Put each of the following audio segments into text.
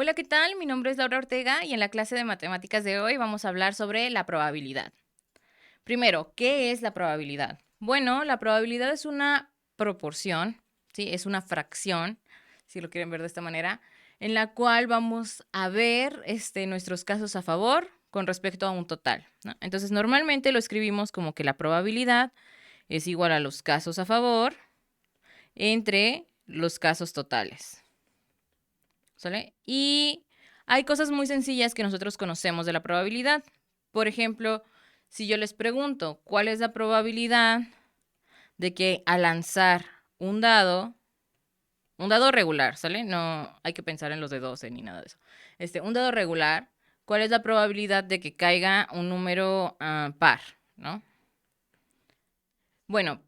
Hola, ¿qué tal? Mi nombre es Laura Ortega y en la clase de matemáticas de hoy vamos a hablar sobre la probabilidad. Primero, ¿qué es la probabilidad? Bueno, la probabilidad es una proporción, ¿sí? Es una fracción, si lo quieren ver de esta manera, en la cual vamos a ver nuestros casos a favor con respecto a un total, ¿no? Entonces, normalmente lo escribimos como que la probabilidad es igual a los casos a favor entre los casos totales. ¿Sale? Y hay cosas muy sencillas que nosotros conocemos de la probabilidad. Por ejemplo, si yo les pregunto, ¿cuál es la probabilidad de que al lanzar un dado regular, ¿sale? No hay que pensar en los de 12 ni nada de eso. Un dado regular, ¿cuál es la probabilidad de que caiga un número par, ¿no? Bueno,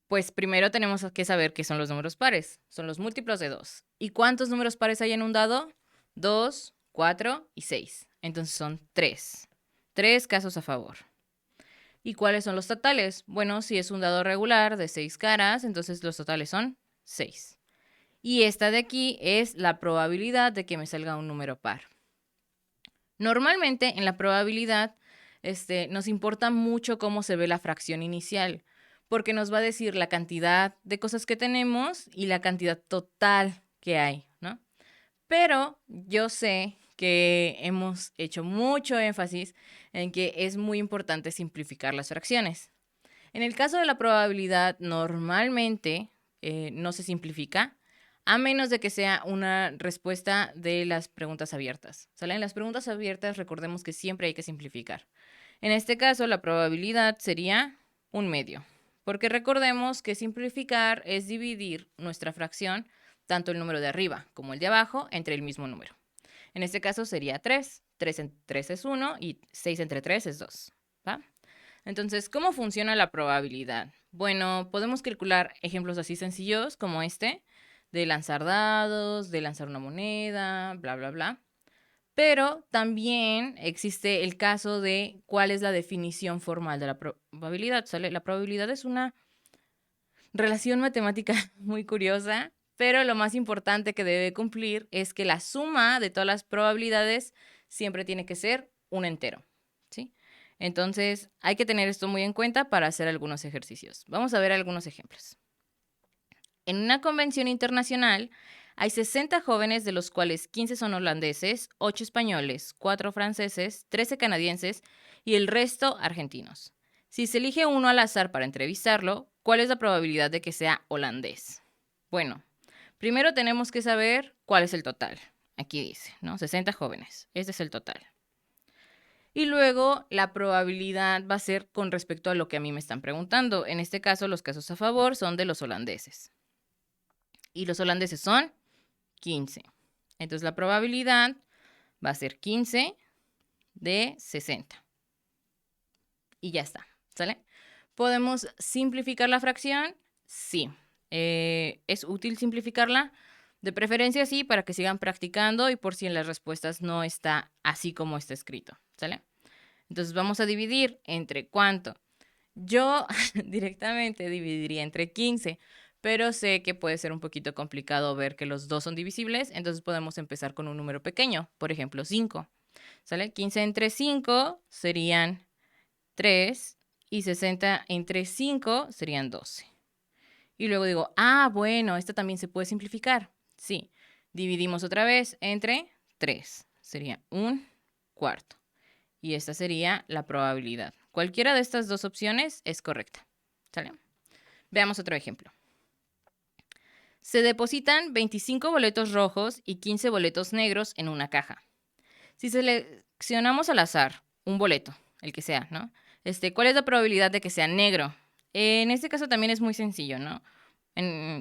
pues primero tenemos que saber qué son los números pares. Son los múltiplos de 2. ¿Y cuántos números pares hay en un dado? 2, 4 y 6. Entonces son 3. 3 casos a favor. ¿Y cuáles son los totales? Bueno, si es un dado regular de 6 caras, entonces los totales son 6. Y esta de aquí es la probabilidad de que me salga un número par. Normalmente en la probabilidad nos importa mucho cómo se ve la fracción inicial, porque nos va a decir la cantidad de cosas que tenemos y la cantidad total que hay, ¿no? Pero yo sé que hemos hecho mucho énfasis en que es muy importante simplificar las fracciones. En el caso de la probabilidad, normalmente no se simplifica, a menos de que sea una respuesta de las preguntas abiertas. ¿Sale? En las preguntas abiertas recordemos que siempre hay que simplificar. En este caso, la probabilidad sería un medio, porque recordemos que simplificar es dividir nuestra fracción, tanto el número de arriba como el de abajo, entre el mismo número. En este caso sería 3. 3 entre 3 es 1 y 6 entre 3 es 2. ¿Va? Entonces, ¿cómo funciona la probabilidad? Bueno, podemos calcular ejemplos así sencillos como de lanzar dados, de lanzar una moneda, bla, bla, bla. Pero también existe el caso de cuál es la definición formal de la probabilidad, ¿sale? La probabilidad es una relación matemática muy curiosa, pero lo más importante que debe cumplir es que la suma de todas las probabilidades siempre tiene que ser un entero, ¿sí? Entonces, hay que tener esto muy en cuenta para hacer algunos ejercicios. Vamos a ver algunos ejemplos. En una convención internacional hay 60 jóvenes, de los cuales 15 son holandeses, 8 españoles, 4 franceses, 13 canadienses y el resto argentinos. Si se elige uno al azar para entrevistarlo, ¿cuál es la probabilidad de que sea holandés? Bueno, primero tenemos que saber cuál es el total. Aquí dice, ¿no? 60 jóvenes. Este es el total. Y luego la probabilidad va a ser con respecto a lo que a mí me están preguntando. En este caso, los casos a favor son de los holandeses. Y los holandeses son 15. Entonces la probabilidad va a ser 15 de 60. Y ya está, ¿sale? ¿Podemos simplificar la fracción? Sí. ¿Es útil simplificarla? De preferencia sí, para que sigan practicando y por si en las respuestas no está así como está escrito, ¿sale? Entonces vamos a dividir entre cuánto. Yo directamente dividiría entre 15, pero sé que puede ser un poquito complicado ver que los dos son divisibles, entonces podemos empezar con un número pequeño, por ejemplo 5. ¿Sale? 15 entre 5 serían 3 y 60 entre 5 serían 12. Y luego digo, bueno, esta también se puede simplificar. Sí, dividimos otra vez entre 3, sería un cuarto. Y esta sería la probabilidad. Cualquiera de estas dos opciones es correcta. ¿Sale? Veamos otro ejemplo. Se depositan 25 boletos rojos y 15 boletos negros en una caja. Si seleccionamos al azar un boleto, el que sea, ¿no? ¿Cuál es la probabilidad de que sea negro? En este caso también es muy sencillo, ¿no?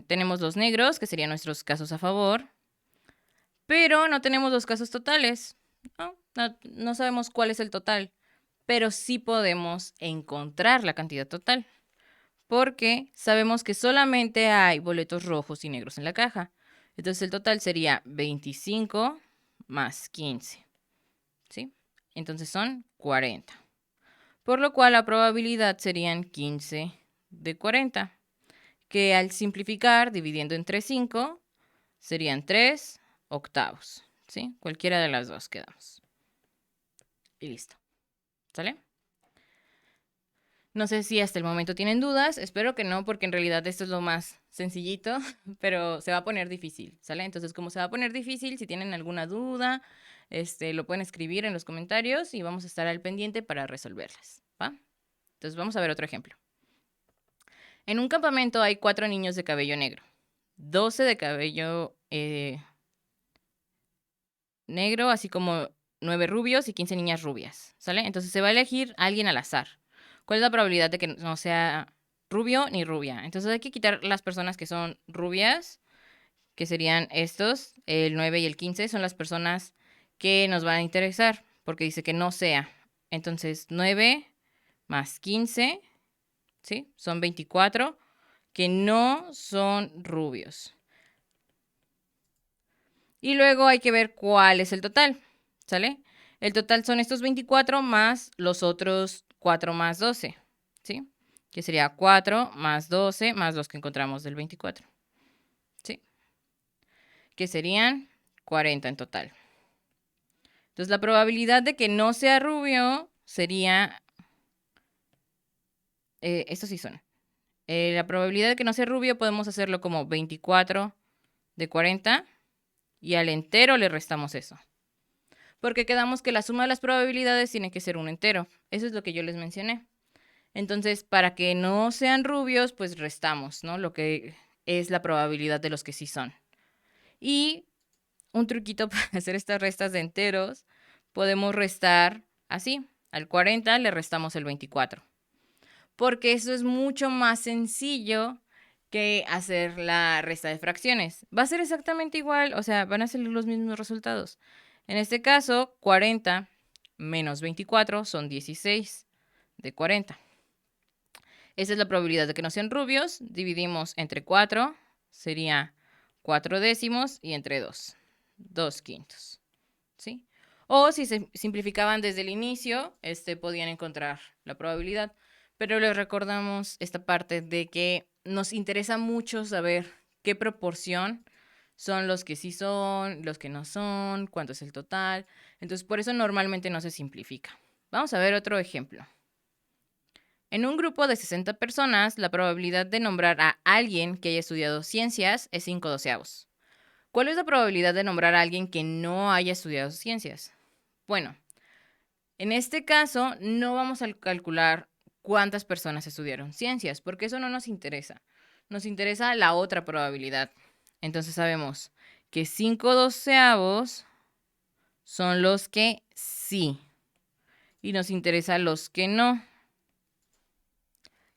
Tenemos los negros, que serían nuestros casos a favor, pero no tenemos los casos totales, ¿no? No sabemos cuál es el total, pero sí podemos encontrar la cantidad total, porque sabemos que solamente hay boletos rojos y negros en la caja. Entonces el total sería 25 más 15, ¿sí? Entonces son 40. Por lo cual la probabilidad serían 15 de 40, que al simplificar, dividiendo entre 5, serían 3 octavos, ¿sí? Cualquiera de las dos quedamos. Y listo. ¿Sale? No sé si hasta el momento tienen dudas, espero que no, porque en realidad esto es lo más sencillito, pero se va a poner difícil, ¿sale? Entonces, como se va a poner difícil, si tienen alguna duda, lo pueden escribir en los comentarios y vamos a estar al pendiente para resolverlas, ¿va? Entonces, vamos a ver otro ejemplo. En un campamento hay 4 niños de cabello negro, 12 de cabello negro, así como 9 rubios y 15 niñas rubias, ¿sale? Entonces, se va a elegir a alguien al azar. ¿Cuál es la probabilidad de que no sea rubio ni rubia? Entonces hay que quitar las personas que son rubias, que serían estos, el 9 y el 15, son las personas que nos van a interesar, porque dice que no sea. Entonces 9 más 15, ¿sí? Son 24, que no son rubios. Y luego hay que ver cuál es el total, ¿sale? El total son estos 24 más los otros 4 más 12, ¿sí? Que sería 4 más 12 más los que encontramos del 24, ¿sí? Que serían 40 en total. Entonces la probabilidad de que no sea rubio sería, estos sí son. La probabilidad de que no sea rubio podemos hacerlo como 24 de 40 y al entero le restamos eso. Porque quedamos que la suma de las probabilidades tiene que ser un entero. Eso es lo que yo les mencioné. Entonces, para que no sean rubios, pues restamos, ¿no? Lo que es la probabilidad de los que sí son. Y un truquito para hacer estas restas de enteros, podemos restar así. Al 40 le restamos el 24. Porque eso es mucho más sencillo que hacer la resta de fracciones. Va a ser exactamente igual, o sea, van a ser los mismos resultados. En este caso, 40 menos 24 son 16 de 40. Esa es la probabilidad de que no sean rubios. Dividimos entre 4, sería 4 décimos, y entre 2, 2 quintos. ¿Sí? O si se simplificaban desde el inicio, podían encontrar la probabilidad. Pero les recordamos esta parte de que nos interesa mucho saber qué proporción son los que sí son, los que no son, cuánto es el total. Entonces, por eso normalmente no se simplifica. Vamos a ver otro ejemplo. En un grupo de 60 personas, la probabilidad de nombrar a alguien que haya estudiado ciencias es 5/12. ¿Cuál es la probabilidad de nombrar a alguien que no haya estudiado ciencias? Bueno, en este caso no vamos a calcular cuántas personas estudiaron ciencias, porque eso no nos interesa. Nos interesa la otra probabilidad. Entonces sabemos que 5/12 son los que sí. Y nos interesa los que no.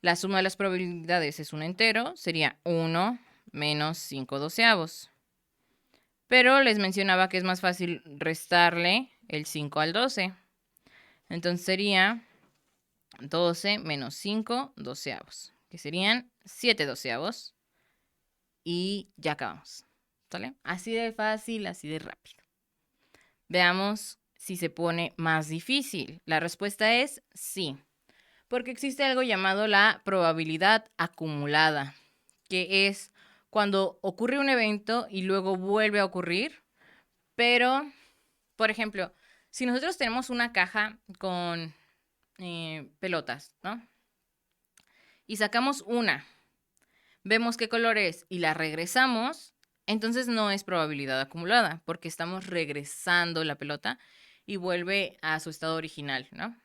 La suma de las probabilidades es un entero, sería 1 menos 5/12. Pero les mencionaba que es más fácil restarle el 5 al 12. Entonces sería 12 menos 5/12, que serían 7/12. Y ya acabamos. ¿Sale? Así de fácil, así de rápido. Veamos si se pone más difícil. La respuesta es sí. Porque existe algo llamado la probabilidad acumulada, que es cuando ocurre un evento y luego vuelve a ocurrir, pero, por ejemplo, si nosotros tenemos una caja con pelotas, ¿no? Y sacamos una, vemos qué color es y la regresamos, entonces no es probabilidad acumulada, porque estamos regresando la pelota y vuelve a su estado original, ¿no?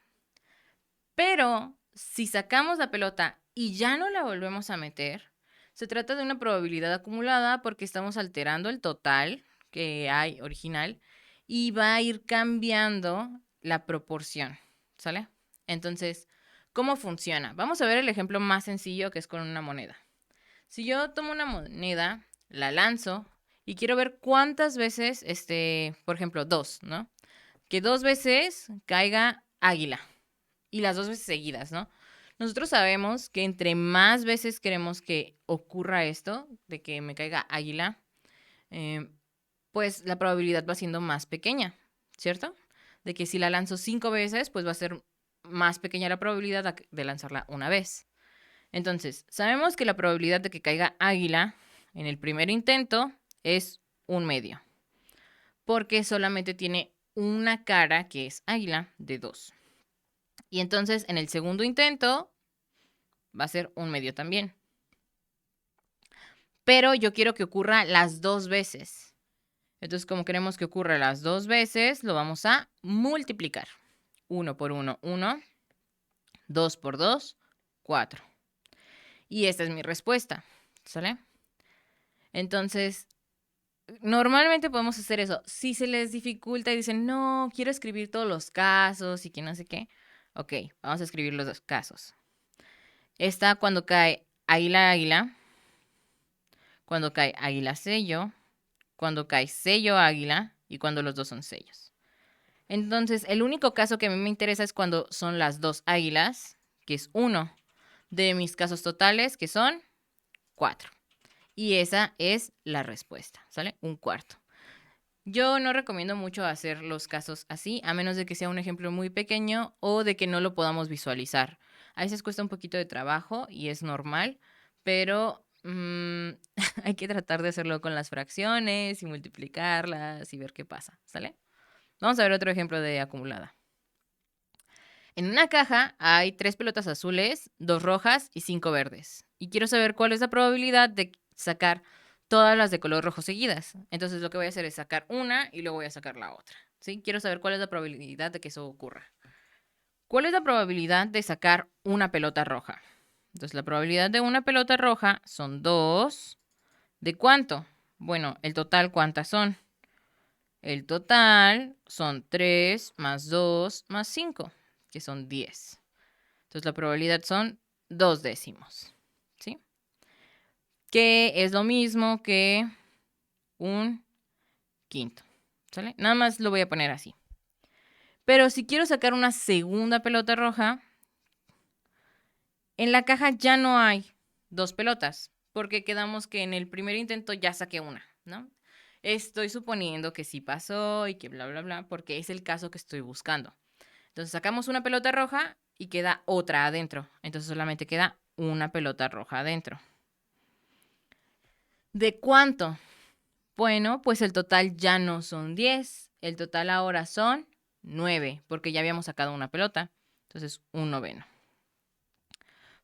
Pero si sacamos la pelota y ya no la volvemos a meter, se trata de una probabilidad acumulada porque estamos alterando el total que hay original y va a ir cambiando la proporción, ¿sale? Entonces, ¿cómo funciona? Vamos a ver el ejemplo más sencillo, que es con una moneda. Si yo tomo una moneda, la lanzo y quiero ver cuántas veces, por ejemplo, 2, ¿no? Que 2 veces caiga águila y las 2 veces seguidas, ¿no? Nosotros sabemos que entre más veces queremos que ocurra esto, de que me caiga águila, pues la probabilidad va siendo más pequeña, ¿cierto? De que si la lanzo 5 veces, pues va a ser más pequeña la probabilidad de lanzarla una vez. Entonces, sabemos que la probabilidad de que caiga águila en el primer intento es 1/2. porque solamente tiene una cara, que es águila, de 2. Y entonces en el segundo intento va a ser un medio también. Pero yo quiero que ocurra las 2 veces. Entonces, como queremos que ocurra las 2 veces, lo vamos a multiplicar. 1 por 1, 1. 2 por 2, 4. Y esta es mi respuesta, ¿sale? Entonces, normalmente podemos hacer eso. Si se les dificulta y dicen, no, quiero escribir todos los casos y que no sé qué. Ok, vamos a escribir los 2 casos. Esta cuando cae águila, águila. Cuando cae águila, sello. Cuando cae sello, águila. Y cuando los dos son sellos. Entonces, el único caso que a mí me interesa es cuando son las 2 águilas, que es 1 de mis casos totales, que son 4. Y esa es la respuesta, ¿sale? Un cuarto. Yo no recomiendo mucho hacer los casos así, a menos de que sea un ejemplo muy pequeño o de que no lo podamos visualizar. A veces cuesta un poquito de trabajo y es normal, pero hay que tratar de hacerlo con las fracciones y multiplicarlas y ver qué pasa, ¿sale? Vamos a ver otro ejemplo de acumulada. En una caja hay 3 pelotas azules, 2 rojas y 5 verdes. Y quiero saber cuál es la probabilidad de sacar todas las de color rojo seguidas. Entonces lo que voy a hacer es sacar una y luego voy a sacar la otra. ¿Sí? Quiero saber cuál es la probabilidad de que eso ocurra. ¿Cuál es la probabilidad de sacar una pelota roja? Entonces la probabilidad de una pelota roja son 2. ¿De cuánto? Bueno, el total, ¿cuántas son? El total son 3 más 2 más 5, que son 10. Entonces la probabilidad son 2 décimos, ¿sí? Que es lo mismo que un quinto, ¿sale? Nada más lo voy a poner así. Pero si quiero sacar una segunda pelota roja, en la caja ya no hay 2 pelotas, porque quedamos que en el primer intento ya saqué una, ¿no? Estoy suponiendo que sí pasó y que bla, bla, bla, porque es el caso que estoy buscando. Entonces sacamos una pelota roja y queda otra adentro. Entonces solamente queda una pelota roja adentro. ¿De cuánto? Bueno, pues el total ya no son 10. El total ahora son 9, porque ya habíamos sacado una pelota. Entonces, un noveno.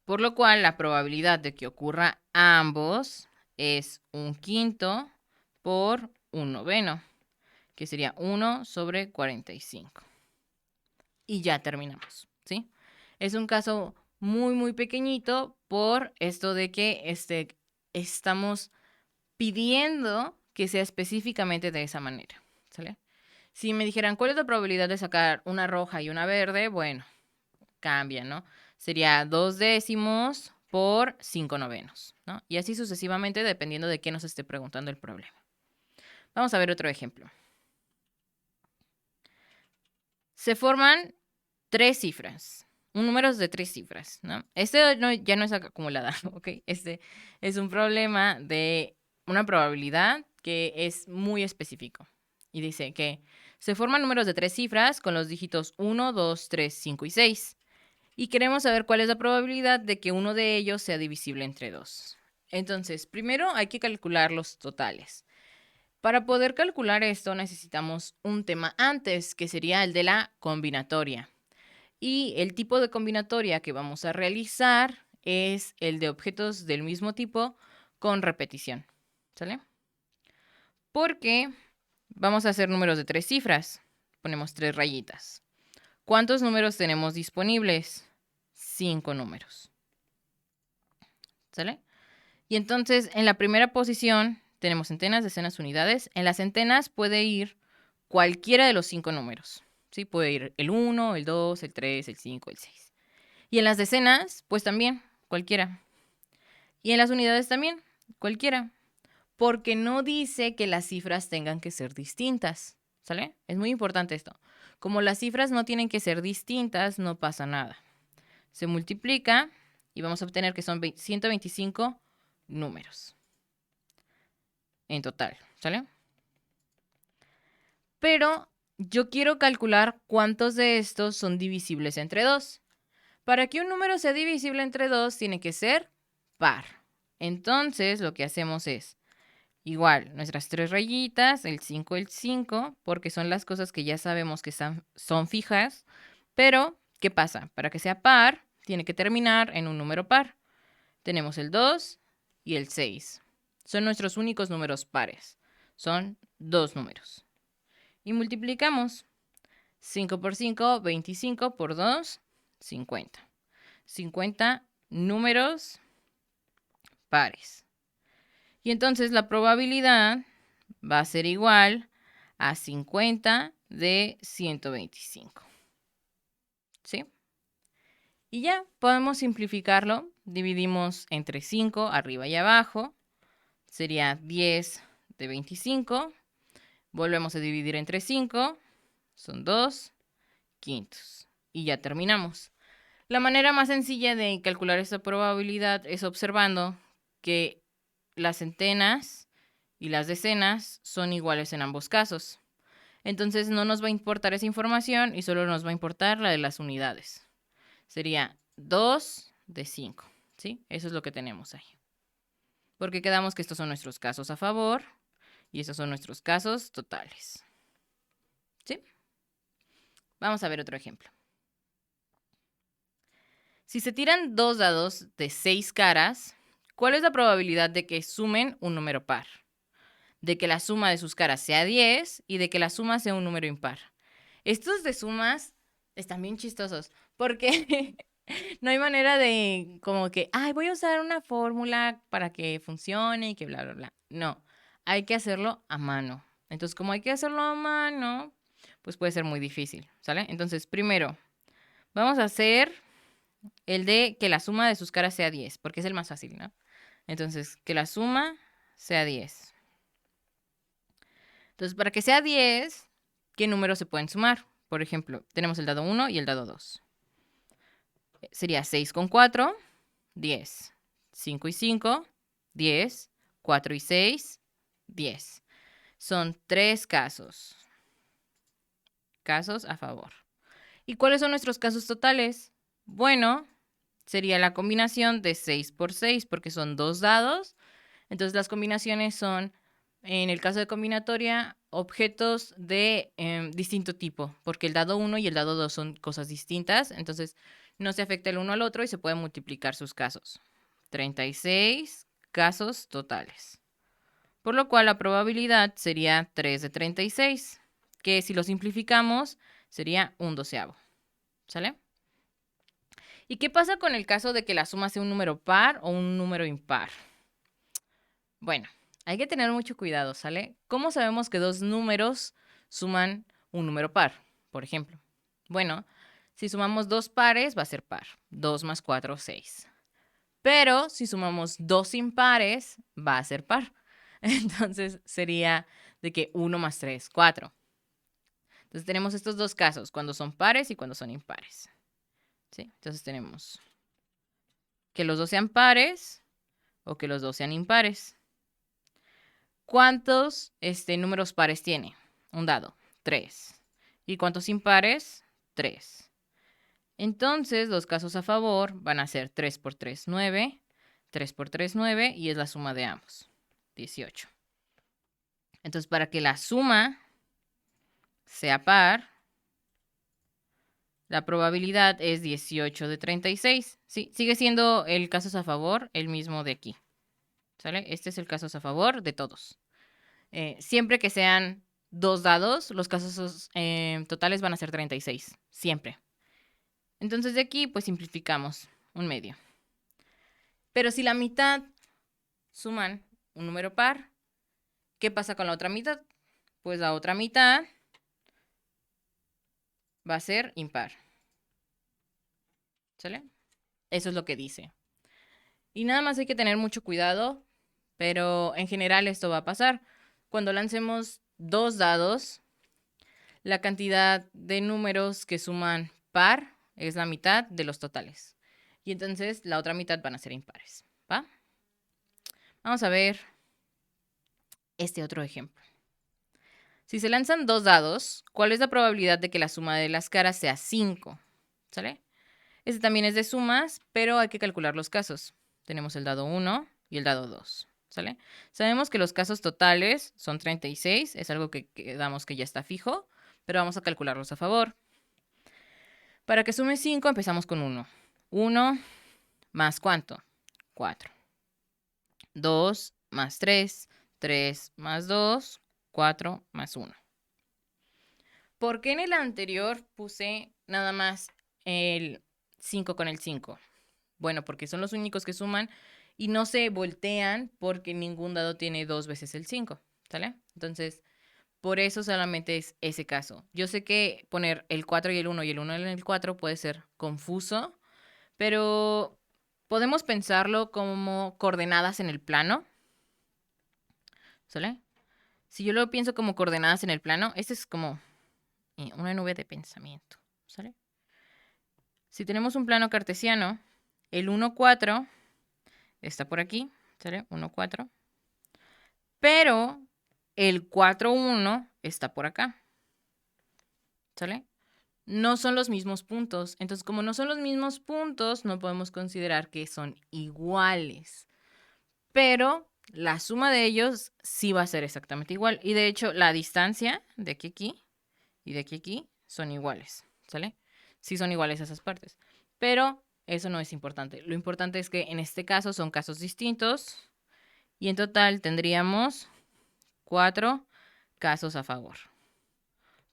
Por lo cual, la probabilidad de que ocurra ambos es un quinto por un noveno, que sería 1 sobre 45. Y ya terminamos, ¿sí? Es un caso muy, muy pequeñito por esto de que estamos pidiendo que sea específicamente de esa manera, ¿sale? Si me dijeran, ¿cuál es la probabilidad de sacar una roja y una verde? Bueno, cambia, ¿no? Sería 2 décimos por 5 novenos, ¿no? Y así sucesivamente dependiendo de qué nos esté preguntando el problema. Vamos a ver otro ejemplo. Se forman 3 cifras. Un número de 3 cifras, ¿no? Ya no es acumulada, ¿ok? Este es un problema de una probabilidad que es muy específico. Y dice que se forman números de 3 cifras con los dígitos 1, 2, 3, 5 y 6. Y queremos saber cuál es la probabilidad de que uno de ellos sea divisible entre 2. Entonces, primero hay que calcular los totales. Para poder calcular esto necesitamos un tema antes, que sería el de la combinatoria. Y el tipo de combinatoria que vamos a realizar es el de objetos del mismo tipo con repetición, ¿sale? Porque vamos a hacer números de 3 cifras. Ponemos 3 rayitas. ¿Cuántos números tenemos disponibles? 5 números, ¿sale? Y entonces en la primera posición tenemos centenas, decenas, unidades. En las centenas puede ir cualquiera de los 5 números. ¿Sí? Puede ir el 1, el 2, el 3, el 5, el 6. Y en las decenas, pues también, cualquiera. Y en las unidades también, cualquiera. Porque no dice que las cifras tengan que ser distintas, ¿sale? Es muy importante esto. Como las cifras no tienen que ser distintas, no pasa nada. Se multiplica y vamos a obtener que son 125 números en total, ¿sale? Pero yo quiero calcular cuántos de estos son divisibles entre 2. Para que un número sea divisible entre 2, tiene que ser par. Entonces, lo que hacemos es igual, nuestras 3 rayitas, el 5, porque son las cosas que ya sabemos que son fijas. Pero, ¿qué pasa? Para que sea par, tiene que terminar en un número par. Tenemos el 2 y el 6. Son nuestros únicos números pares. Son 2 números. Y multiplicamos. 5 por 5, 25 por 2, 50. 50 números pares. Y entonces la probabilidad va a ser igual a 50 de 125. ¿Sí? Y ya podemos simplificarlo. Dividimos entre 5 arriba y abajo. Sería 10 de 25. Volvemos a dividir entre 5. Son 2 quintos. Y ya terminamos. La manera más sencilla de calcular esta probabilidad es observando que las centenas y las decenas son iguales en ambos casos. Entonces no nos va a importar esa información y solo nos va a importar la de las unidades. Sería 2 de 5, ¿sí? Eso es lo que tenemos ahí. Porque quedamos que estos son nuestros casos a favor y estos son nuestros casos totales. ¿Sí? Vamos a ver otro ejemplo. Si se tiran 2 dados de 6 caras, ¿cuál es la probabilidad de que sumen un número par? De que la suma de sus caras sea 10 y de que la suma sea un número impar. Estos de sumas están bien chistosos porque no hay manera de como que, ay, voy a usar una fórmula para que funcione y que bla, bla, bla. No, hay que hacerlo a mano. Entonces, como hay que hacerlo a mano, pues puede ser muy difícil, ¿sale? Entonces, primero, vamos a hacer el de que la suma de sus caras sea 10, porque es el más fácil, ¿no? Entonces, que la suma sea 10. Entonces, para que sea 10, ¿qué números se pueden sumar? Por ejemplo, tenemos el dado 1 y el dado 2. Sería 6 con 4, 10. 5 y 5, 10. 4 y 6, 10. Son 3 casos. Casos a favor. ¿Y cuáles son nuestros casos totales? Bueno, sería la combinación de 6 por 6, porque son 2 dados. Entonces las combinaciones son, en el caso de combinatoria, objetos de distinto tipo, porque el dado 1 y el dado 2 son cosas distintas. Entonces no se afecta el uno al otro y se pueden multiplicar sus casos. 36 casos totales. Por lo cual la probabilidad sería 3 de 36, que si lo simplificamos sería un doceavo. ¿Sale? ¿Y qué pasa con el caso de que la suma sea un número par o un número impar? Bueno, hay que tener mucho cuidado, ¿sale? ¿Cómo sabemos que dos números suman un número par, por ejemplo? Bueno, si sumamos dos pares va a ser par. 2 más 4, 6. Pero si sumamos dos impares va a ser par. Entonces sería de que 1 más 3, 4. Entonces tenemos estos dos casos, cuando son pares y cuando son impares. ¿Sí? Entonces tenemos que los dos sean pares o que los dos sean impares. ¿Cuántos números pares tiene un dado? 3. ¿Y cuántos impares? 3. Entonces, los casos a favor van a ser 3 por 3, 9. 3 por 3, 9. Y es la suma de ambos, 18. Entonces, para que la suma sea par, la probabilidad es 18 de 36. Sí, sigue siendo el casos a favor el mismo de aquí. ¿Sale? Este es el casos a favor de todos. Siempre que sean dos dados, los casos totales van a ser 36. Siempre. Entonces de aquí, pues simplificamos un medio. Pero si la mitad suman un número par, ¿qué pasa con la otra mitad? Pues la otra mitad va a ser impar. ¿Sale? Eso es lo que dice. Y nada más hay que tener mucho cuidado, pero en general esto va a pasar. Cuando lancemos dos dados, la cantidad de números que suman par es la mitad de los totales. Y entonces la otra mitad van a ser impares. ¿Va? Vamos a ver este otro ejemplo. Si se lanzan dos dados, ¿cuál es la probabilidad de que la suma de las caras sea 5? ¿Sale? Este también es de sumas, pero hay que calcular los casos. Tenemos el dado 1 y el dado 2. ¿sale? Sabemos que los casos totales son 36, es algo que damos que ya está fijo, pero vamos a calcularlos a favor. Para que sume 5 empezamos con 1. 1 más ¿cuánto? 4. 2 más 3. 3 más 2. 4 más 1. ¿Por qué en el anterior puse nada más el 5 con el 5? Bueno, porque son los únicos que suman y no se voltean porque ningún dado tiene 2 veces el 5, ¿sale? Entonces, por eso solamente es ese caso. Yo sé que poner el 4 y el 1 y el 1 en el 4 puede ser confuso, pero podemos pensarlo como coordenadas en el plano, ¿sale? Si yo lo pienso como coordenadas en el plano, este es como una nube de pensamiento, ¿sale? Si tenemos un plano cartesiano, el 1, 4 está por aquí, ¿sale? 1, 4. Pero el 4, 1 está por acá, ¿sale? No son los mismos puntos. Entonces, como no son los mismos puntos, no podemos considerar que son iguales. Pero la suma de ellos sí va a ser exactamente igual. Y de hecho, la distancia de aquí a aquí y de aquí a aquí son iguales, ¿sale? Sí son iguales esas partes. Pero eso no es importante. Lo importante es que en este caso son casos distintos. Y en total tendríamos 4 casos a favor.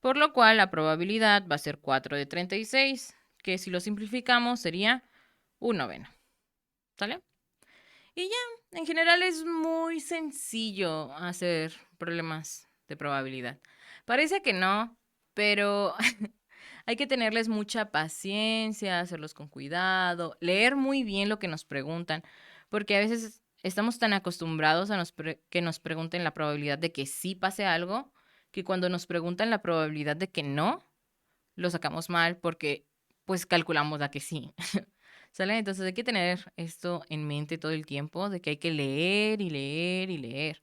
Por lo cual la probabilidad va a ser 4 de 36, que si lo simplificamos sería 1/9. ¿Sale? Y ya, en general es muy sencillo hacer problemas de probabilidad. Parece que no, pero hay que tenerles mucha paciencia, hacerlos con cuidado, leer muy bien lo que nos preguntan, porque a veces estamos tan acostumbrados a que nos pregunten la probabilidad de que sí pase algo, que cuando nos preguntan la probabilidad de que no, lo sacamos mal porque pues calculamos la que sí. ¿Sale? Entonces hay que tener esto en mente todo el tiempo, de que hay que leer y leer y leer.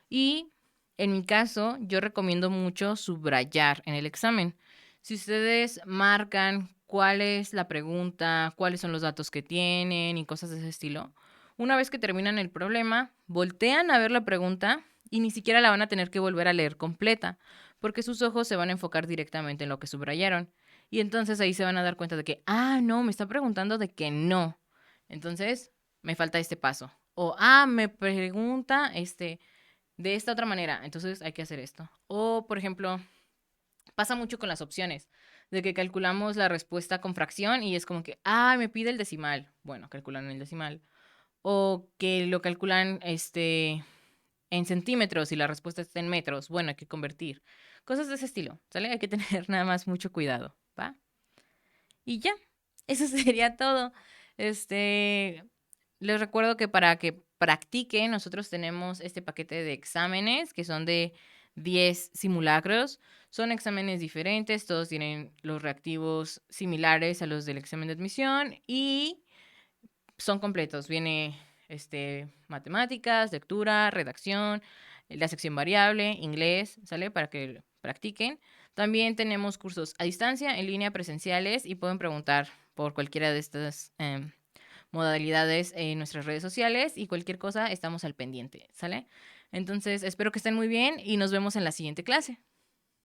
Y en mi caso, yo recomiendo mucho subrayar en el examen. Si ustedes marcan cuál es la pregunta, cuáles son los datos que tienen y cosas de ese estilo, una vez que terminan el problema, voltean a ver la pregunta y ni siquiera la van a tener que volver a leer completa, porque sus ojos se van a enfocar directamente en lo que subrayaron. Y entonces ahí se van a dar cuenta de que, no, me está preguntando de que no. Entonces, me falta este paso. O, me pregunta, de esta otra manera, entonces hay que hacer esto. O, por ejemplo, pasa mucho con las opciones, de que calculamos la respuesta con fracción y es como que, me pide el decimal. Bueno, calculan el decimal. O que lo calculan en centímetros y la respuesta está en metros. Bueno, hay que convertir. Cosas de ese estilo, ¿sale? Hay que tener nada más mucho cuidado, ¿va? Y ya, eso sería todo. Este, Les recuerdo que para que practiquen, nosotros tenemos este paquete de exámenes que son de 10 simulacros. Son exámenes diferentes, todos tienen los reactivos similares a los del examen de admisión y son completos. Viene matemáticas, lectura, redacción, la sección variable, inglés, ¿sale? Para que practiquen. También tenemos cursos a distancia, en línea, presenciales y pueden preguntar por cualquiera de estas modalidades en nuestras redes sociales y cualquier cosa estamos al pendiente, ¿sale? Entonces, espero que estén muy bien y nos vemos en la siguiente clase.